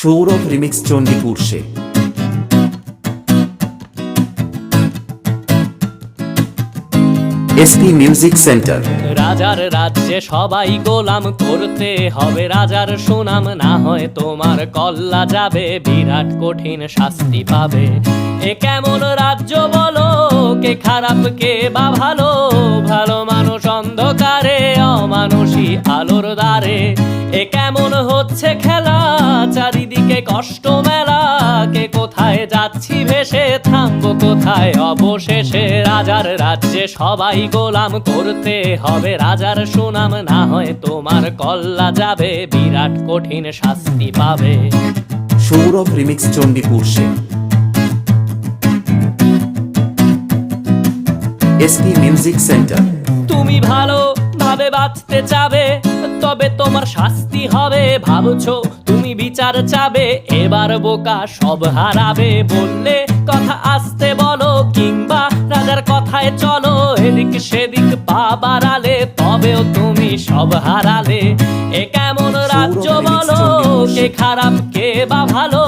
Sourav remix Chandipur সে SP music centre. রাজার রাজ্যে সবাই গোলাম, করতে হবে রাজার সুনাম, না হয় তোমার কল্লা যাবে, বিরাট কঠিন শাস্তি পাবে। এ কেমন রাজ্য বলো, কে খারাপ কে বা ভালো, ভালো মানুষ অন্ধকারে, অমানুষী আলোর দ্বারে। এ কেমন হচ্ছে খেলা, চারিদিকে কষ্ট মেলা, কে কোথায় যাচ্ছি ভেসে, থামবো কোথায় অবশেষে। রাজার রাজ্যে সবাই গোলাম, করতে হবে রাজার সুনাম, না হয় তোমার কল্লা যাবে, বিরাট কঠিন শাস্তি পাবে। সৌরভ রিমিক্স চণ্ডীপুর সে এসপি মিউজিক সেন্টার। তুমি ভালো ভাবে বাঁচতে চাবে, তবে তোমার শাস্তি হবে। ভাবছো তুমি বিচার চাবে, এবার বোকা সব হারাবে। বললে কথা আসতে বলো, কিংবা রাজার কথায় চলো, এদিক সেদিক পা বাড়ালে, তবেও তুমি সব হারালে। এ কেমন রাজ্য বলো, কে খারাপ কে বা ভালো,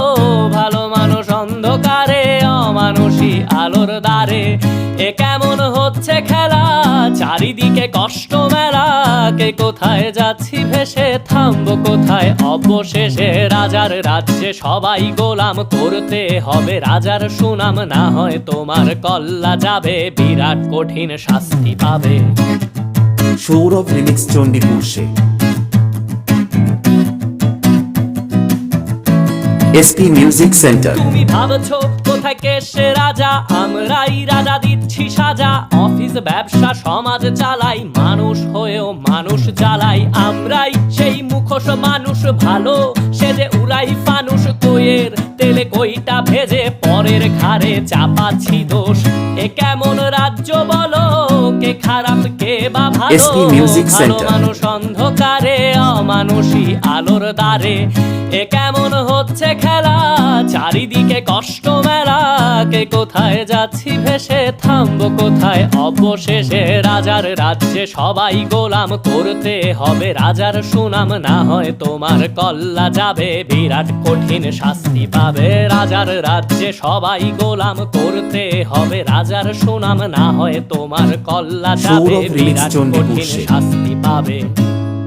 ভালো মানুষ অন্ধকারে, অমানুষী আলোর দ্বারে। এ কেমন হচ্ছে খেলা, চারিদিকে কষ্ট মেলা, কে কোথায় যাচ্ছি ভেসে, থামবো কোথায় অবশেষে। রাজার রাজ্যে সবাই গোলাম, করতে হবে রাজার সুনাম, না হয় তোমার কল্লা যাবে, বিরাট কঠিন শাস্তি পাবে। সৌরভ রিমিক্স চণ্ডীপুর সে এসপি মিউজিক সেন্টার। তুমি ভাবছো কোথায় কে সে রাজা, আমরাই রাজা দিচ্ছি সাজা। অফিস ব্যবসা সমাজ চালাই, মানুষ হয়েও মানুষ জ্বালাই। আমরাই সেই মুখোশ মানুষ ভালো, সে যে উড়াই ফানুষ, কইয়ের তেলে কইটা ভেজে, পরের ঘাড়ে চাপাচ্ছি দোষ। এ কেমন রাজ্য বলো, কে খারাপ কে বা ভালো, ভালো মানুষ অন্ধকারে, অমানুষী আলোর দ্বারে। এ কেমন হচ্ছে খেলা, চারিদিকে কষ্ট মেলা, কে কোথায় যাচ্ছি ভেসে, থামবো কোথায় অবশেষে। রাজার রাজ্যে সবাই গোলাম, করতে হবে রাজার সুনাম, না হয় তোমার কল্লা যাবে, বিরাট কঠিন শাস্তি পাবে। রাজার রাজ্যে সবাই গোলাম, করতে হবে রাজার সুনাম, না হয় তোমার কল্লা যাবে, বিরাট কঠিন শাস্তি পাবে।